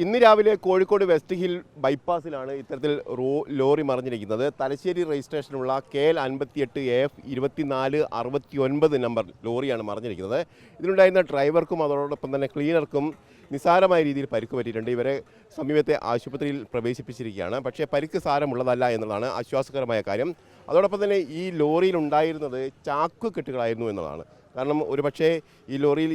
ഇന്ന് രാവിലെ Kozhikode west Hill ബൈപ്പാസിലാണ് ഇത്തരത്തിൽ ലോറി മറിഞ്ഞിരിക്കുന്നത്. തലശ്ശേരി രജിസ്ട്രേഷനുള്ള KL58AF 2469 നമ്പർ ലോറിയാണ് മറിഞ്ഞിരിക്കുന്നത്. ഇതിലുണ്ടായിരുന്ന ഡ്രൈവർക്കും അതോടൊപ്പം തന്നെ ക്ലീനർക്കും നിസാരമായ രീതിയിൽ പരിക്ക് പറ്റിയിട്ടുണ്ട്. ഇവരെ സമീപത്തെ ആശുപത്രിയിൽ പ്രവേശിപ്പിച്ചിരിക്കുകയാണ്. പക്ഷേ പരിക്ക് സാരമുള്ളതല്ല എന്നതാണ് ആശ്വാസകരമായ കാര്യം. അതോടൊപ്പം തന്നെ ഈ ലോറിയിൽ ഉണ്ടായിരുന്നത് ചാക്കുകെട്ടുകളായിരുന്നു എന്നതാണ്. കാരണം ഒരുപക്ഷേ ഈ ലോറിയിൽ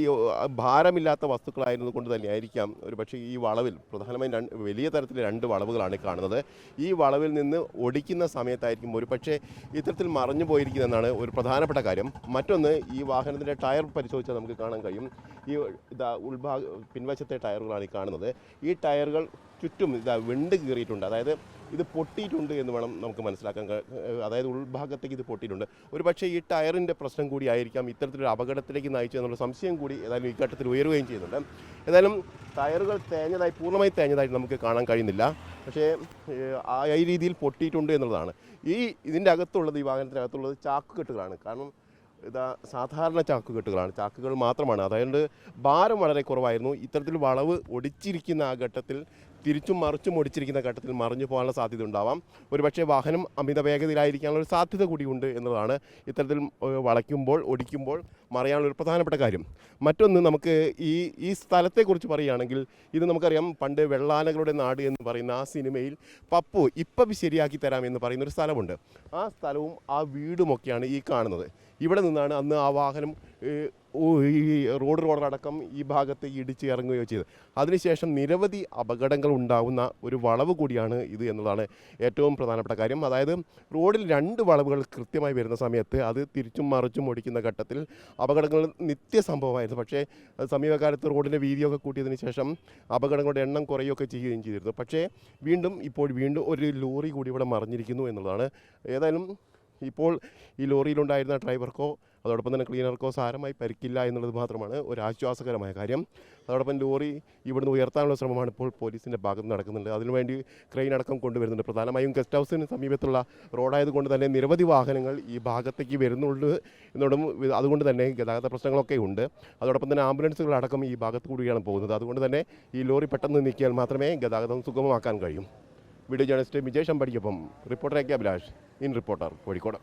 ഭാരമില്ലാത്ത വസ്തുക്കളായിരുന്നു കൊണ്ട് തന്നെയായിരിക്കാം ഒരുപക്ഷേ ഈ വളവിൽ പ്രധാനമായും വലിയ തരത്തിൽ രണ്ട് വളവുകളാണ് കാണുന്നത്. ഈ വളവിൽ നിന്ന് ഒടിക്കുന്ന സമയത്തായിരിക്കും ഒരുപക്ഷേ ഇത്തരത്തിൽ മറിഞ്ഞു പോയിരിക്കുന്നതെന്നാണ് ഒരു പ്രധാനപ്പെട്ട കാര്യം. മറ്റൊന്ന്, ഈ വാഹനത്തിൻ്റെ ടയർ പരിശോധിച്ചാൽ നമുക്ക് കാണാൻ കഴിയും. ഈ പിൻവശത്തെ ടയറുകളാണ് ഈ കാണുന്നത്. ഈ ടയറുകൾ ചുറ്റും വെണ്ട് കീറിയിട്ടുണ്ട്. അതായത് ഇത് പൊട്ടിയിട്ടുണ്ട് എന്ന് വേണം നമുക്ക് മനസ്സിലാക്കാൻ. അതായത് ഉൾഭാഗത്തേക്ക് ഇത് പൊട്ടിയിട്ടുണ്ട്. ഒരു പക്ഷേ ഈ ടയറിൻ്റെ പ്രശ്നം കൂടി ആയിരിക്കാം ഇത്തരത്തിലൊരു അപകടത്തിലേക്ക് നയിച്ചു എന്നുള്ള സംശയം കൂടി ഏതായാലും ഈ ഘട്ടത്തിൽ ഉയരുകയും ചെയ്യുന്നുണ്ട്. ഏതായാലും ടയറുകൾ പൂർണ്ണമായി തേഞ്ഞതായിട്ട് നമുക്ക് കാണാൻ കഴിയുന്നില്ല. പക്ഷേ ഈ രീതിയിൽ പൊട്ടിയിട്ടുണ്ട് എന്നുള്ളതാണ്. ഇതിൻ്റെ അകത്തുള്ളത്, ഈ വാഹനത്തിനകത്തുള്ളത് ചാക്കുകെട്ടുകളാണ്. കാരണം സാധാരണ ചാക്കുകെട്ടുകളാണ്, ചാക്കുകൾ മാത്രമാണ്. അതുകൊണ്ട് ഭാരം വളരെ കുറവായിരുന്നു. ഇത്തരത്തിൽ വളവ് ഒടിച്ചിരിക്കുന്ന ആ ഘട്ടത്തിൽ, തിരിച്ചും മറിച്ചും ഒടിച്ചിരിക്കുന്ന ഘട്ടത്തിൽ മറിഞ്ഞു പോകാനുള്ള സാധ്യത ഉണ്ടാവാം. ഒരുപക്ഷെ വാഹനം അമിത വേഗതയിലായിരിക്കാനുള്ള ഒരു സാധ്യത കൂടിയുണ്ട് എന്നതാണ് ഇത്തരത്തിൽ ഒടിക്കുമ്പോൾ മറിയാനുള്ളൊരു പ്രധാനപ്പെട്ട കാര്യം. മറ്റൊന്ന്, നമുക്ക് ഈ സ്ഥലത്തെക്കുറിച്ച് പറയുകയാണെങ്കിൽ, ഇത് നമുക്കറിയാം, പണ്ട് വെള്ളാനകളുടെ നാട് എന്ന് പറയുന്ന ആ സിനിമയിൽ പപ്പു ഇപ്പം ശരിയാക്കി തരാം എന്ന് പറയുന്നൊരു സ്ഥലമുണ്ട്. ആ സ്ഥലവും ആ വീടുമൊക്കെയാണ് ഈ കാണുന്നത്. ഇവിടെ നിന്നാണ് അന്ന് ആ വാഹനം റോഡടക്കം ഈ ഭാഗത്ത് ഇടിച്ച് ഇറങ്ങുകയോ ചെയ്തത്. അതിനുശേഷം നിരവധി അപകടങ്ങൾ ഉണ്ടാകുന്ന ഒരു വളവ് കൂടിയാണ് ഇത് എന്നതാണ് ഏറ്റവും പ്രധാനപ്പെട്ട കാര്യം. അതായത് റോഡിൽ രണ്ട് വളവുകൾ കൃത്യമായി വരുന്ന സമയത്ത് അത് തിരിച്ചും മറിച്ചും ഓടിക്കുന്ന ഘട്ടത്തിൽ അപകടങ്ങൾ നിത്യസംഭവമായിരുന്നു. പക്ഷേ സമീപകാലത്ത് റോഡിൻ്റെ വീതിയൊക്കെ കൂട്ടിയതിന് ശേഷം അപകടങ്ങളുടെ എണ്ണം കുറയുകയൊക്കെ ചെയ്യുകയും ചെയ്തിരുന്നു. പക്ഷേ ഇപ്പോൾ വീണ്ടും ഒരു ലോറി കൂടി ഇവിടെ മറിഞ്ഞിരിക്കുന്നു എന്നുള്ളതാണ്. ഏതായാലും ഇപ്പോൾ ഈ ലോറിയിലുണ്ടായിരുന്ന ഡ്രൈവർക്കോ അതോടൊപ്പം തന്നെ ക്ലീനർക്കോ സാരമായി പരിക്കില്ല എന്നുള്ളത് മാത്രമാണ് ഒരു ആശ്വാസകരമായ കാര്യം. അതോടൊപ്പം ലോറി ഇവിടുന്ന് ഉയർത്താനുള്ള ശ്രമമാണ് ഇപ്പോൾ പോലീസിൻ്റെ ഭാഗത്ത് നടക്കുന്നുണ്ട്. അതിനുവേണ്ടി ക്രെയിൻ അടക്കം കൊണ്ടുവരുന്നുണ്ട്. പ്രധാനമായും ഗസ്റ്റ് ഹൗസിന് സമീപത്തുള്ള റോഡായതുകൊണ്ട് തന്നെ നിരവധി വാഹനങ്ങൾ ഈ ഭാഗത്തേക്ക് വരുന്നുണ്ട് എന്നോടും അതുകൊണ്ട് തന്നെ ഗതാഗത പ്രശ്നങ്ങളൊക്കെ ഉണ്ട്. അതോടൊപ്പം തന്നെ ആംബുലൻസുകളടക്കം ഈ ഭാഗത്ത് കൂടിയാണ് പോകുന്നത്. അതുകൊണ്ട് തന്നെ ഈ ലോറി പെട്ടെന്ന് നീക്കിയാൽ മാത്രമേ ഗതാഗതം സുഗമമാക്കാൻ കഴിയും. വീഡിയോ ജേർണലിസ്റ്റ് വിജയ് ശമ്പടിക്കൊപ്പം reporter AK Abhilash, in reporter, Kozhikode.